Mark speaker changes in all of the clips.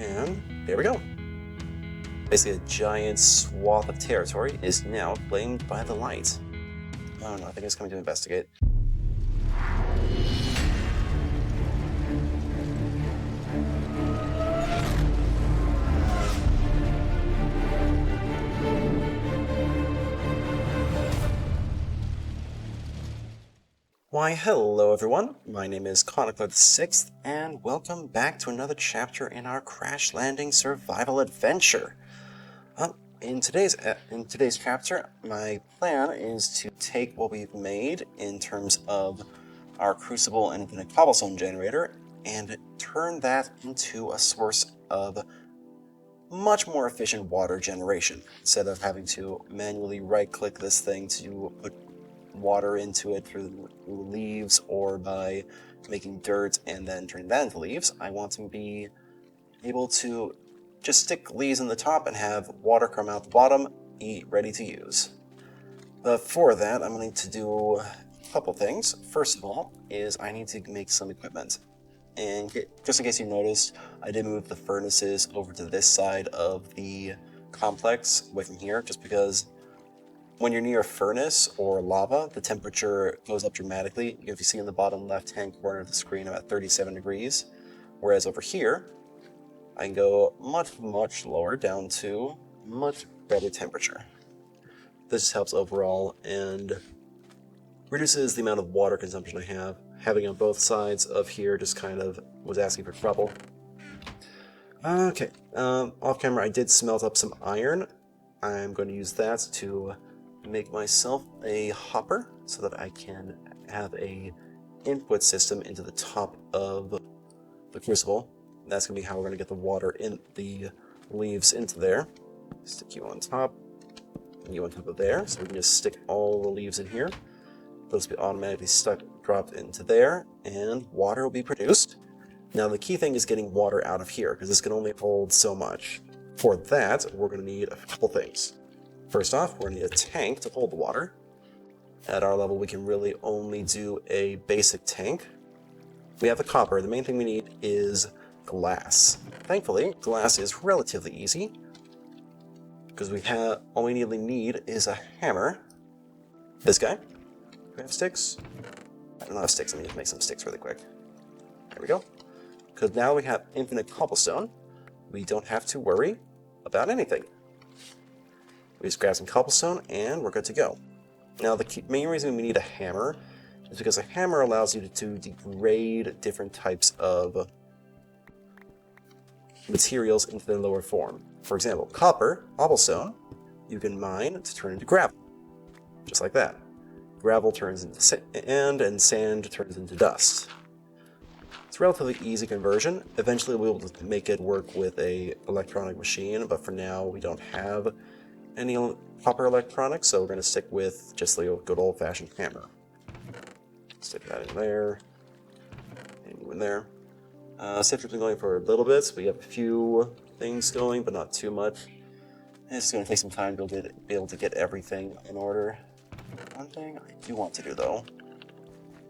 Speaker 1: And there we go. Basically, a giant swath of territory is now claimed by the light. Oh no, I think it's coming to investigate. Why, hello everyone, my name is ChoniclerVI-6, and welcome back to another chapter in our crash landing survival adventure. In today's chapter, my plan is to take what we've made in terms of our crucible and infinite cobblestone generator and turn that into a source of much more efficient water generation, instead of having to manually right-click this thing to put water into it through leaves or by making dirt and then turning that into leaves. I want to be able to just stick leaves in the top and have water come out the bottom, ready to use. But for that, I'm going to do a couple things. First of all, is I need to make some equipment. And just in case you noticed, I did move the furnaces over to this side of the complex, away from here, just because when you're near a furnace or lava, the temperature goes up dramatically. If you see in the bottom left-hand corner of the screen, I'm at 37 degrees. Whereas over here, I can go much lower, down to much better temperature. This just helps overall and reduces the amount of water consumption I have. Having on both sides of here just kind of was asking for trouble. Okay, off camera I did smelt up some iron. I'm going to use that to make myself a hopper so that I can have a input system into the top of the crucible. That's going to be how we're going to get the water in the leaves into there. Stick you on top, and you on top of there, so we can just stick all the leaves in here. Those will be automatically dropped into there, and water will be produced. Now the key thing is getting water out of here, because this can only hold so much. For that, we're going to need a couple things. First off, we're going to need a tank to hold the water. At our level, we can really only do a basic tank. We have the copper. The main thing we need is glass. Thankfully, glass is relatively easy, because all we really need is a hammer. This guy. Do we have sticks? I don't have sticks. Let me just make some sticks really quick. There we go. Because now we have infinite cobblestone, we don't have to worry about anything. We just grab some cobblestone and we're good to go. Now the main reason we need a hammer is because a hammer allows you to degrade different types of materials into their lower form. For example, cobblestone, you can mine to turn into gravel, just like that. Gravel turns into sand, and sand turns into dust. It's a relatively easy conversion. Eventually we'll be able to make it work with an electronic machine, but for now we don't have any copper electronics, so we're going to stick with just the good old-fashioned hammer. Stick that in there, and you in there. Sifter's been going for a little bit, so we have a few things going, but not too much. It's going to take some time to be able to get everything in order. One thing I do want to do, though,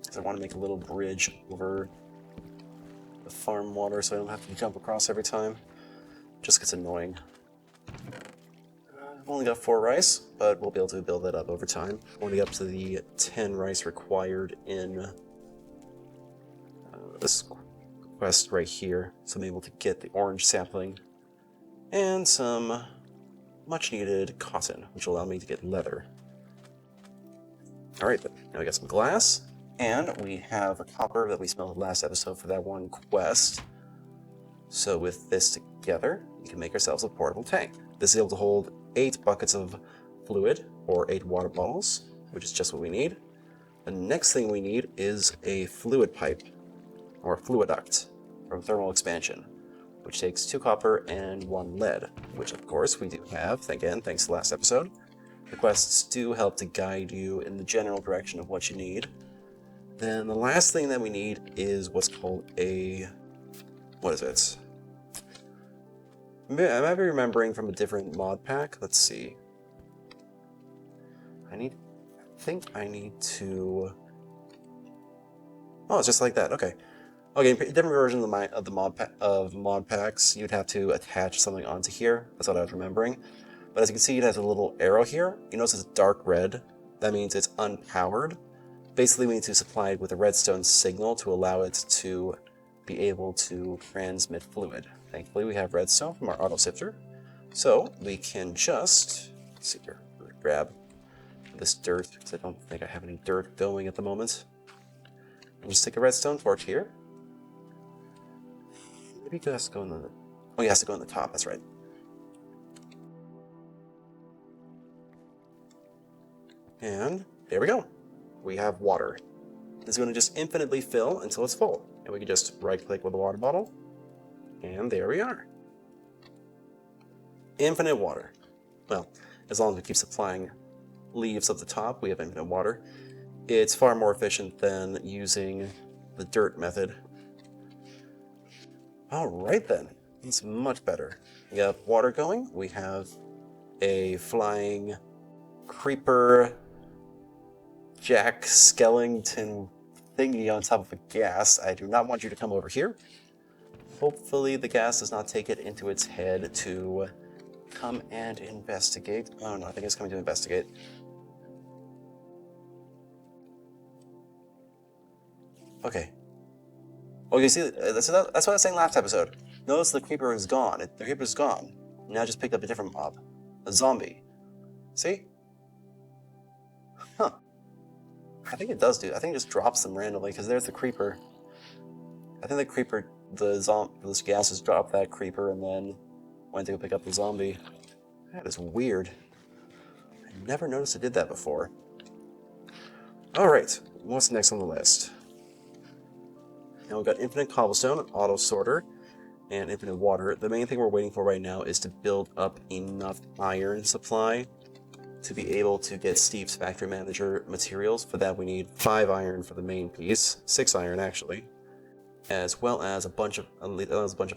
Speaker 1: is I want to make a little bridge over the farm water so I don't have to jump across every time. Just gets annoying. I've only got 4 rice, but we'll be able to build that up over time. Only up to the 10 rice required in this quest right here, so I'm able to get the orange sapling and some much needed cotton, which will allow me to get leather. Alright, now we got some glass, and we have a copper that we smelted last episode for that one quest. So with this together, we can make ourselves a portable tank. This is able to hold 8 buckets of fluid, or 8 water bottles, which is just what we need. The next thing we need is a fluid pipe, or fluid duct, from thermal expansion, which takes 2 copper and 1 lead, which of course we do have, again, thanks to last episode. The quests do help to guide you in the general direction of what you need. Then the last thing that we need is what's called a... what is it? I might be remembering from a different mod pack. Let's see. I think I need to... oh, it's just like that. Okay. Okay, in different versions of the mod packs, you'd have to attach something onto here. That's what I was remembering. But as you can see, it has a little arrow here. You notice it's dark red. That means it's unpowered. Basically, we need to supply it with a redstone signal to allow it to be able to transmit fluid. Thankfully, we have redstone from our auto sifter. So we can just, let's see here, grab this dirt, because I don't think I have any dirt going at the moment. And just stick a redstone torch here. Maybe he has to go in the, oh, he has to go in the top, that's right. And there we go. We have water. It's going to just infinitely fill until it's full. And we can just right-click with a water bottle. And there we are. Infinite water. Well, as long as we keep supplying leaves at the top, we have infinite water. It's far more efficient than using the dirt method. Alright then. It's much better. We have water going. We have a flying creeper Jack Skellington thingy on top of a gas. I do not want you to come over here. Hopefully the gas does not take it into its head to come and investigate. Oh no, I think it's coming to investigate. Okay. Oh, you see, that's what I was saying last episode. Notice the creeper is gone. The creeper is gone. Now I just picked up a different mob. A zombie. See? Huh. I think it does do. I think it just drops them randomly, because there's the creeper. I think the creeper, those gases dropped that creeper and then went to go pick up the zombie. That is weird. I never noticed it did that before. Alright, what's next on the list? Now we've got infinite cobblestone, auto sorter, and infinite water. The main thing we're waiting for right now is to build up enough iron supply to be able to get Steve's factory manager materials. For that we need 5 iron for the main piece, 6 iron actually, as well as a bunch of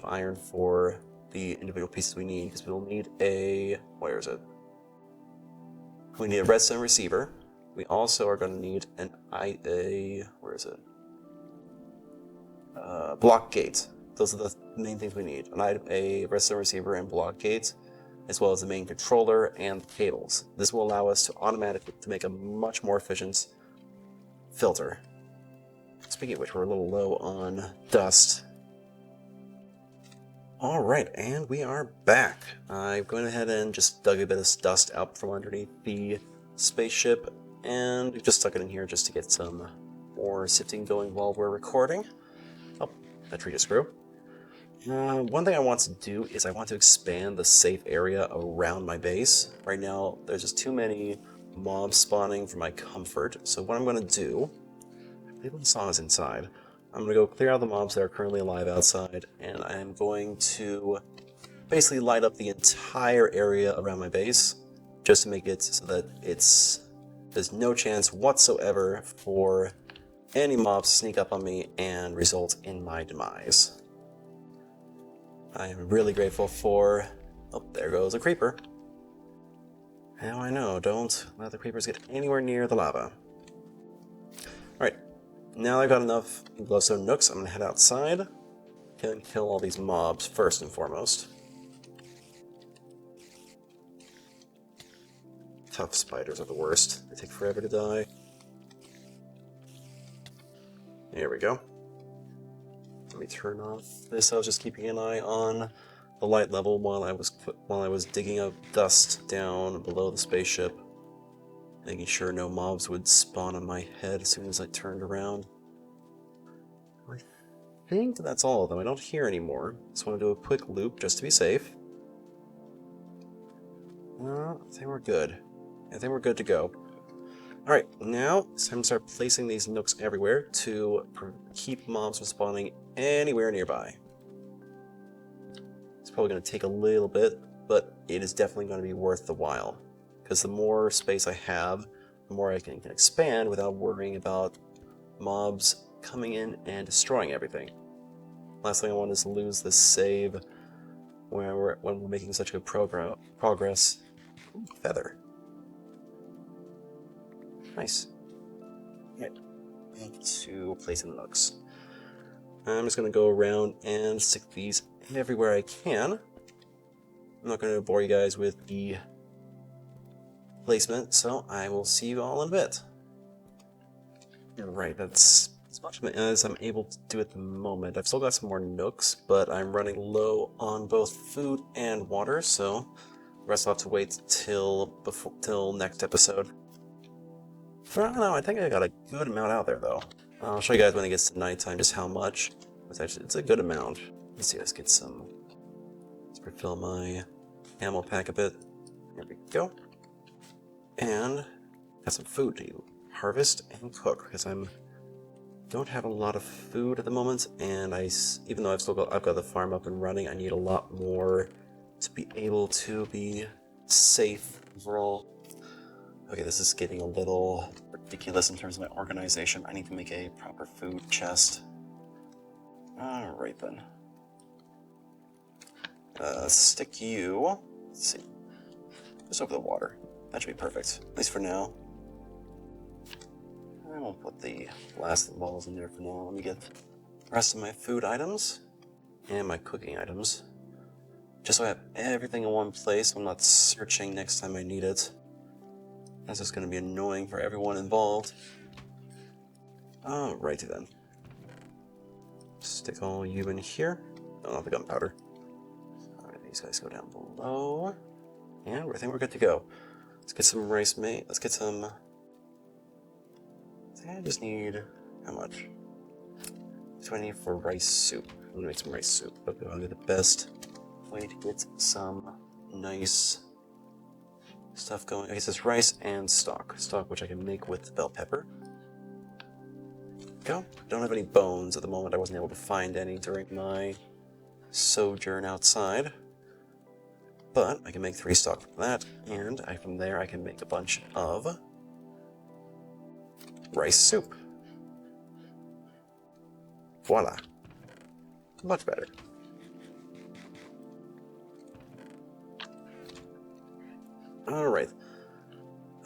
Speaker 1: iron for the individual pieces we need, because we'll need a, where is it? We need a redstone receiver. We also are going to need where is it? Block gate. Those are the main things we need. A redstone receiver and block gates, as well as the main controller and the cables. This will allow us to make a much more efficient filter. Speaking of which, we're a little low on dust. Alright, and we are back. I've gone ahead and just dug a bit of dust out from underneath the spaceship, and just stuck it in here just to get some more sifting going while we're recording. Oh, that tree just grew. One thing I want to do is I want to expand the safe area around my base. Right now, there's just too many mobs spawning for my comfort. So what I'm going to do, I believe the song is inside. I'm going to go clear out the mobs that are currently alive outside, and I'm going to basically light up the entire area around my base, just to make it so that there's no chance whatsoever for any mobs to sneak up on me and result in my demise. I am really grateful for... Oh, there goes a creeper. Now I know, don't let the creepers get anywhere near the lava. Alright, now I've got enough glowstone nooks, I'm going to head outside and kill all these mobs first and foremost. Tough spiders are the worst. They take forever to die. There we go. Let me turn off this. I was just keeping an eye on the light level while I was digging up dust down below the spaceship, making sure no mobs would spawn on my head as soon as I turned around. I think that's all of them. I don't hear any more. Just want to do a quick loop just to be safe. I think we're good. I think we're good to go. Alright, now it's time to start placing these nooks everywhere to keep mobs from spawning anywhere nearby. It's probably going to take a little bit, but it is definitely going to be worth the while. Because the more space I have, the more I can expand without worrying about mobs coming in and destroying everything. Last thing I want is to lose this save when we're making such good progress. Ooh, feather. Nice. Right. Back to placing the nooks. I'm just going to go around and stick these everywhere I can. I'm not going to bore you guys with the placement, so I will see you all in a bit. Alright, that's as much as I'm able to do at the moment. I've still got some more nooks, but I'm running low on both food and water, so the rest will have to wait till next episode. For now, I think I got a good amount out there, though. I'll show you guys when it gets to nighttime just how much. It's a good amount. Let's see, let's get some. Let's refill my ammo pack a bit. There we go. And got some food to harvest and cook because don't have a lot of food at the moment, and even though I've got the farm up and running, I need a lot more to be able to be safe overall. Okay, this is getting a little ridiculous in terms of my organization. I need to make a proper food chest. Alright then. Stick you, let's see, just over the water. That should be perfect, at least for now. I won't put the last balls in there for now. Let me get the rest of my food items and my cooking items. Just so I have everything in one place so I'm not searching next time I need it. That's just going to be annoying for everyone involved. Alrighty then. Stick all you in here. Oh, not the gunpowder. Alright, these guys go down below. And I think we're good to go. Let's get some rice made. Let's get some. I think I just need. How much? What do I need for rice soup? I'm gonna make some rice soup. Okay, I'll get the best way to get some nice stuff going. I guess it's rice and stock. Stock which I can make with bell pepper. Go. Don't have any bones at the moment. I wasn't able to find any during my sojourn outside. But I can make 3 stock from that, and from there I can make a bunch of rice soup. Voila. Much better. Alright.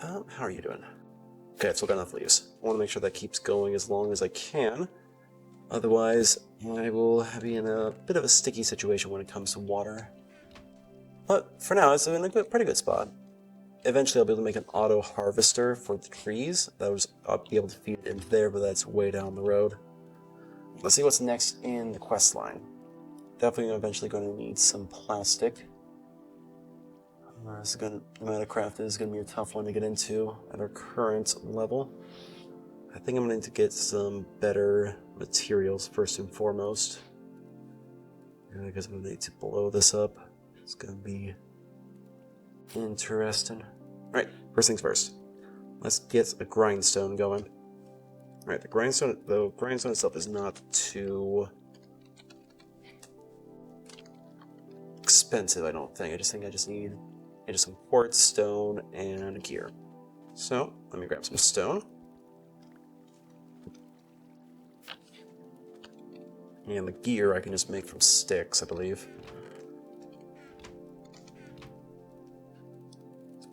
Speaker 1: How are you doing? Okay, I've still got enough leaves. I want to make sure that keeps going as long as I can. Otherwise, I will be in a bit of a sticky situation when it comes to water. But for now, it's in a pretty good spot. Eventually, I'll be able to make an auto harvester for the trees. I'll be able to feed it into there, but that's way down the road. Let's see what's next in the quest line. Definitely eventually going to need some plastic. The Minecraft is going to be a tough one to get into at our current level. I think I'm going to need to get some better materials first and foremost. I guess I'm going to need to blow this up. It's going to be interesting. Alright, first things first. Let's get a grindstone going. Alright, the grindstone itself is not too expensive, I don't think. I just need some quartz, stone, and gear. So, let me grab some stone. And the gear I can just make from sticks, I believe.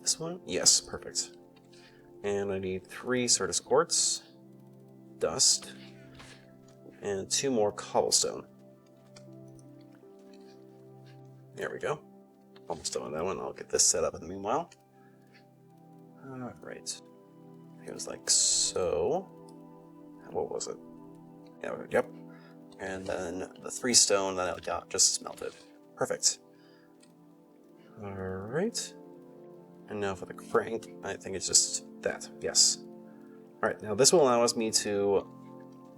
Speaker 1: This one? Yes, perfect. And I need 3 Certus quartz, dust, and 2 more cobblestone. There we go. Almost done with that one. I'll get this set up in the meanwhile. Alright. It was like so. What was it? Yeah, yep. And then the 3 stone that I got just smelted. Perfect. Alright. And now for the crank, I think it's just that. Yes. Alright, now this will allow me to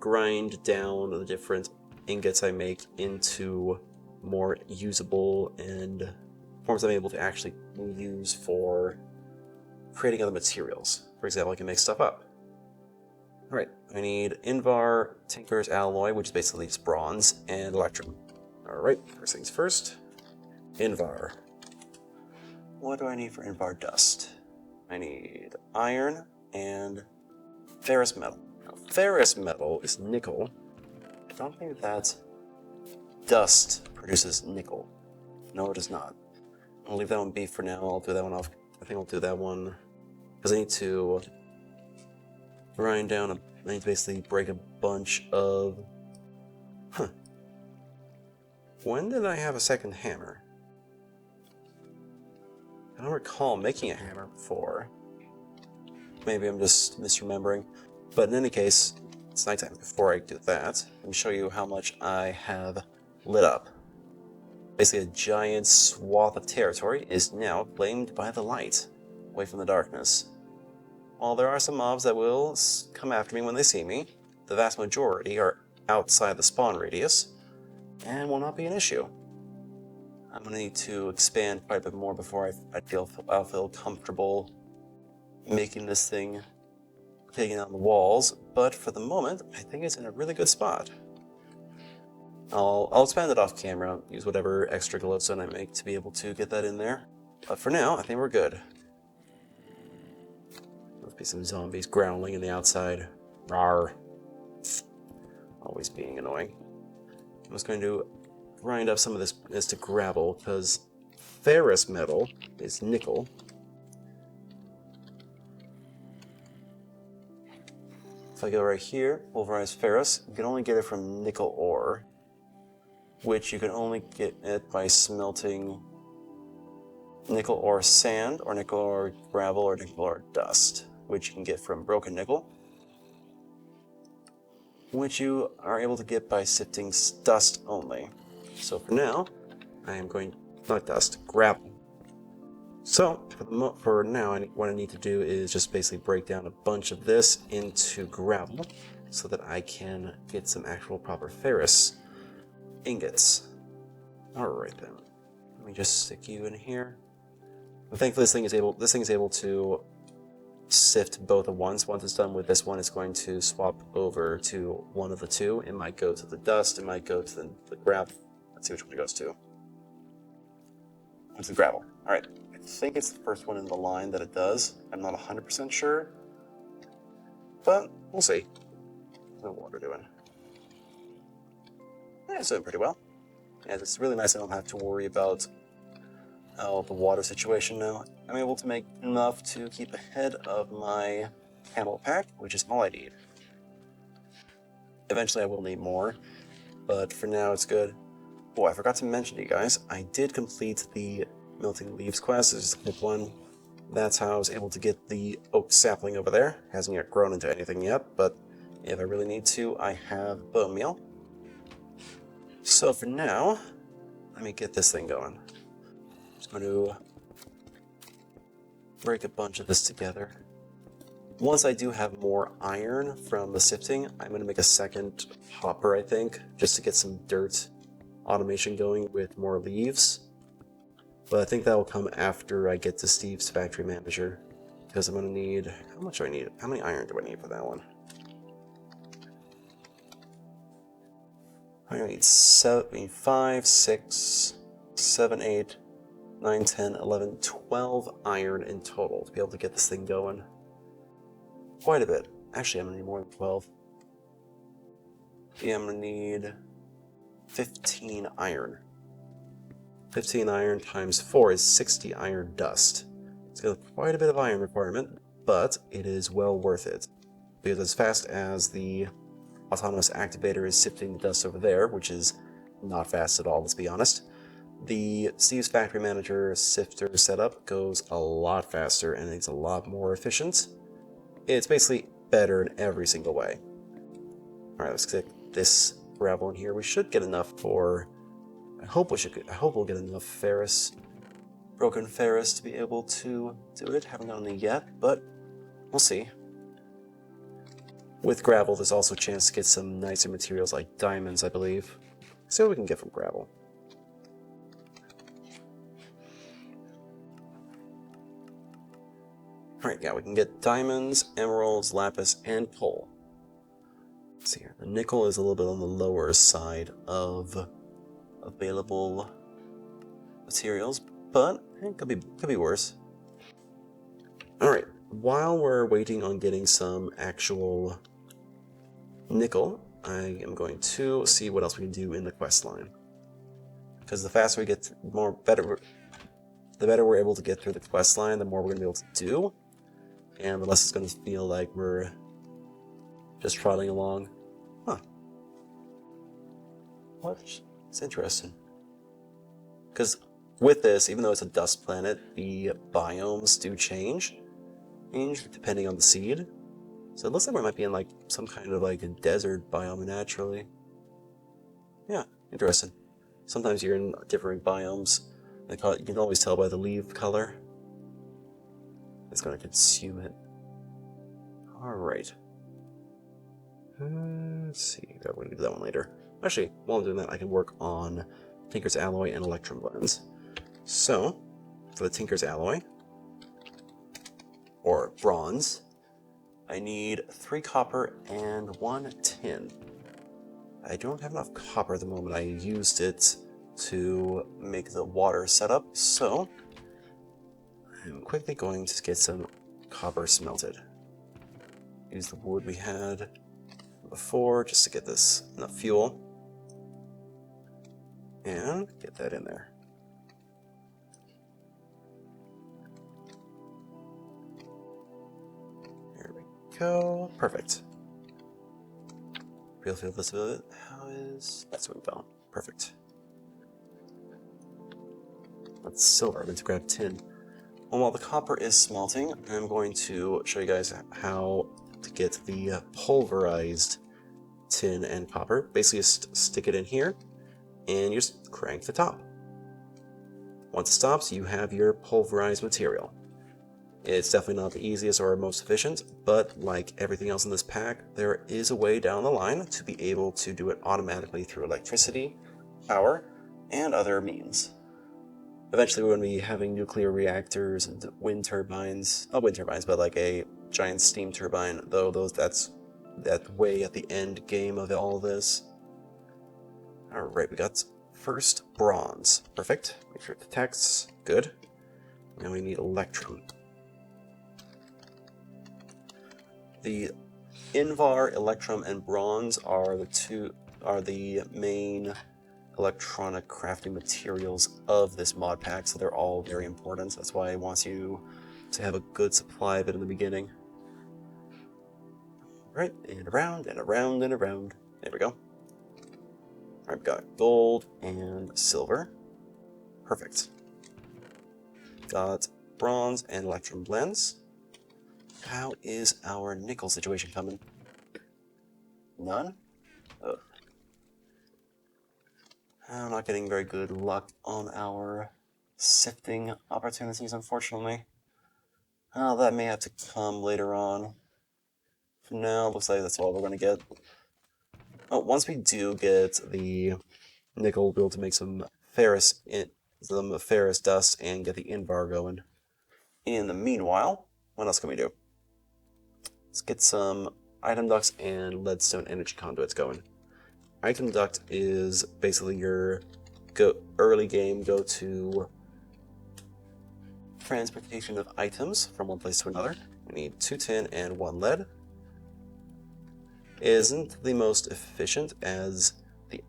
Speaker 1: grind down the different ingots I make into more usable and forms I'm able to actually use for creating other materials. For example, I can make stuff up. Alright, I need Invar, Tinker's Alloy, which is basically just bronze, and Electrum. Alright, first things first. Invar. What do I need for Invar dust? I need iron and ferrous metal. Now, ferrous metal is nickel. I don't think that dust produces nickel. No, it does not. I'll leave that one be for now. I'll do that one off. I think I'll do that one because I need to grind down. I need to basically break a bunch of Huh. When did I have a second hammer? I don't recall making a hammer before. Maybe I'm just misremembering. But in any case, it's nighttime. Before I do that, let me show you how much I have lit up. Basically, a giant swath of territory is now claimed by the light, away from the darkness. While there are some mobs that will come after me when they see me, the vast majority are outside the spawn radius, and will not be an issue. I'm going to need to expand quite a bit more before I'll feel comfortable making this thing, taking on the walls, but for the moment, I think it's in a really good spot. I'll expand it off camera, use whatever extra glowstone I make to be able to get that in there. But for now, I think we're good. Must be some zombies growling in the outside. Rawr. Always being annoying. I'm just going to grind up some of this to gravel, because ferrous metal is nickel. If I go right here, pulverized ferrous, you can only get it from nickel ore, which you can only get it by smelting nickel ore sand, or nickel ore gravel, or nickel ore dust, which you can get from broken nickel, which you are able to get by sifting dust only. So for now, I am going, not dust, gravel. So for now, what I need to do is just basically break down a bunch of this into gravel so that I can get some actual proper ferrous ingots. Alright then, let me just stick you in here. But thankfully this thing is able to sift both at once. Once it's done with this one, it's going to swap over to one of the two. It might go to the dust, it might go to the gravel. Let's see which one it goes to. It's the gravel. Alright, I think it's the first one in the line that it does. I'm not 100% sure, but we'll see. How's the water doing? Yeah, it's doing pretty well. Yeah, it's really nice I don't have to worry about the water situation now. I'm able to make enough to keep ahead of my camel pack, which is all I need. Eventually I will need more, but for now it's good. Oh, I forgot to mention to you guys, I did complete the Melting Leaves quest. It's just a quick one. That's how I was able to get the oak sapling over there. Hasn't yet grown into anything yet, but if I really need to, I have bone meal. So for now, let me get this thing going. I'm just going to break a bunch of this together. Once I do have more iron from the sifting, I'm going to make a second hopper, I think, just to get some dirt automation going with more leaves. But I think that will come after I get to Steve's factory manager, because I'm going to need, how much do I need? How many iron do I need for that one? I'm going to need 5, 6, 7, 8, 9, 10, 11, 12 iron in total to be able to get this thing going. Quite a bit. Actually, I'm going to need more than 12. Yeah, I'm going to need 15 iron. 15 iron times 4 is 60 iron dust. It's got quite a bit of iron requirement, but it is well worth it. Because as fast as the autonomous activator is sifting the dust over there, which is not fast at all, let's be honest, the Steve's Factory Manager sifter setup goes a lot faster and it's a lot more efficient. It's basically better in every single way. Alright, let's stick this gravel in here. We should get enough for... I hope we'll get enough ferrous, broken ferrous, to be able to do it. Haven't gotten it yet, but we'll see. With gravel, there's also a chance to get some nicer materials like diamonds, I believe. See what we can get from gravel. Alright, yeah, we can get diamonds, emeralds, lapis, and coal. Let's see here. The nickel is a little bit on the lower side of available materials, but it could be worse. Alright, while we're waiting on getting some actual nickel, I am going to see what else we can do in the quest line. Because the faster we get, the better we're able to get through the quest line, the more we're going to be able to do, and the less it's going to feel like we're just trotting along. Huh. What? It's interesting. Because with this, even though it's a dust planet, the biomes do change depending on the seed. So it looks like we might be in like some kind of like a desert biome naturally. Yeah, interesting. Sometimes you're in different biomes. You can always tell by the leaf color. It's going to consume it. Alright. Let's see. We're going to do that one later. Actually, while I'm doing that, I can work on Tinker's Alloy and Electrum Blends. So, for the Tinker's Alloy, or bronze, I need 3 copper and 1 tin. I don't have enough copper at the moment. I used it to make the water setup, so I'm quickly going to get some copper smelted. Use the wood we had before just to get this enough fuel. And get that in there. There we go. Perfect. Real field visibility. How is that's what we found. Perfect. That's silver. I'm going to grab tin. And while the copper is smelting, I'm going to show you guys how to get the pulverized tin and copper. Basically, just stick it in here, and you just crank the top. Once it stops, you have your pulverized material. It's definitely not the easiest or most efficient, but like everything else in this pack, there is a way down the line to be able to do it automatically through electricity, power, and other means. Eventually we're going to be having nuclear reactors and wind turbines, not wind turbines, but like a giant steam turbine, though that's way at the end game of all this. Alright, we got first bronze. Perfect. Make sure it detects. Good. Now we need electrum. The Invar, electrum, and bronze are the main electronic crafting materials of this mod pack, so they're all very important. That's why it wants you to have a good supply of it in the beginning. Right, and around, and around, and around. There we go. Alright, we've got gold and silver. Perfect. Got bronze and electrum blends. How is our nickel situation coming? None? Ugh. I'm not getting very good luck on our sifting opportunities, unfortunately. That may have to come later on. For now, looks like that's all we're going to get. Oh, once we do get the nickel, we'll be able to make some ferrous dust and get the Invar going. In the meanwhile, what else can we do? Let's get some item ducts and leadstone energy conduits going. Item duct is basically your early game go-to transportation of items from one place to another. We need 2 tin and 1 lead. It isn't the most efficient as the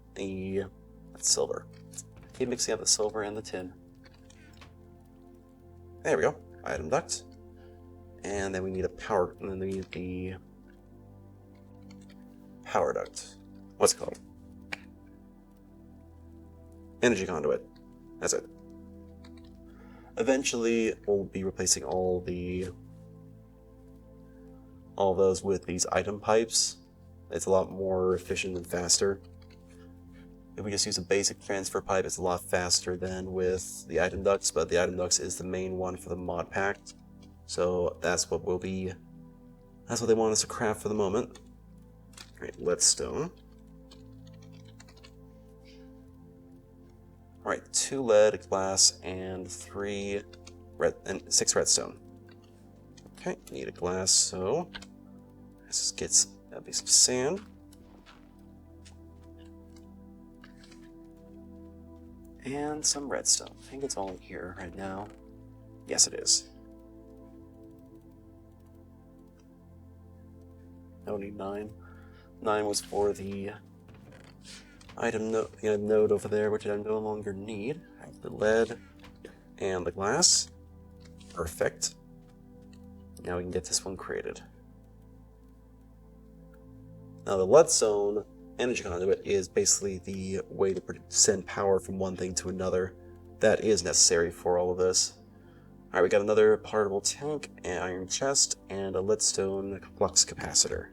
Speaker 1: silver. Keep mixing up the silver and the tin. There we go. Item duct. And then we need we need the power duct. What's it called? Energy conduit. That's it. Eventually, we'll be replacing all those with these item pipes. It's a lot more efficient and faster. If we just use a basic transfer pipe, it's a lot faster than with the item ducts, but the item ducts is the main one for the mod pack. So that's what they want us to craft for the moment. Alright, leadstone. Alright, 2 lead, glass, and 6 redstone. Okay, need a glass, so let's get some sand. And some redstone. I think it's all in here right now. Yes, it is. I don't need 9. 9 was for the item node over there, which I no longer need. I have the lead and the glass. Perfect. Now we can get this one created. Now the leadstone energy conduit is basically the way to send power from one thing to another that is necessary for all of this. Alright, we got another portable tank, an iron chest, and a leadstone flux capacitor.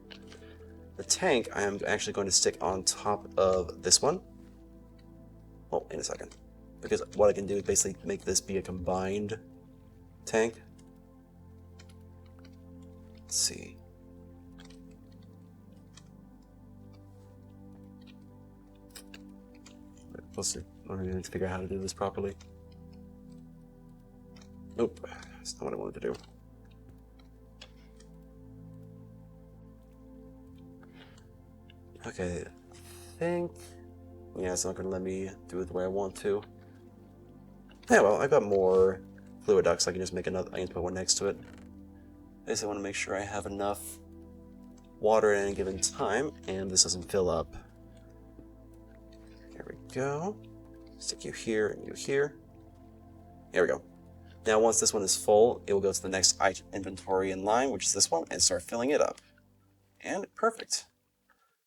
Speaker 1: The tank I am actually going to stick on top of this one. Oh, in a second. Because what I can do is basically make this be a combined tank. Let's see. I need to figure out how to do this properly. Nope, that's not what I wanted to do. Okay, I think... yeah, it's not going to let me do it the way I want to. Yeah, well, I've got more fluid ducts. I can just make another. I can put one next to it. I just want to make sure I have enough water at any given time, and this doesn't fill up. There we go. Stick you here and you here. There we go. Now, once this one is full, it will go to the next inventory in line, which is this one, and start filling it up. And perfect.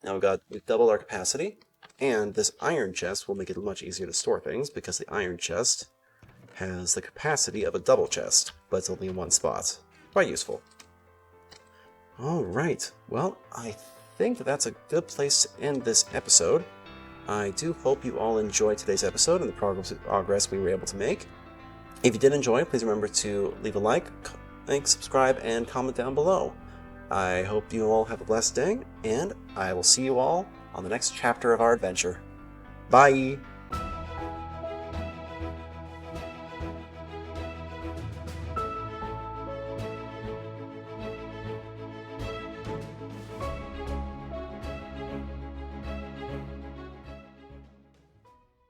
Speaker 1: Now we've doubled our capacity, and this iron chest will make it much easier to store things because the iron chest has the capacity of a double chest, but it's only in one spot. Quite useful. Alright, well, I think that's a good place to end this episode. I do hope you all enjoyed today's episode and the progress we were able to make. If you did enjoy, please remember to leave a like, subscribe, and comment down below. I hope you all have a blessed day, and I will see you all on the next chapter of our adventure. Bye!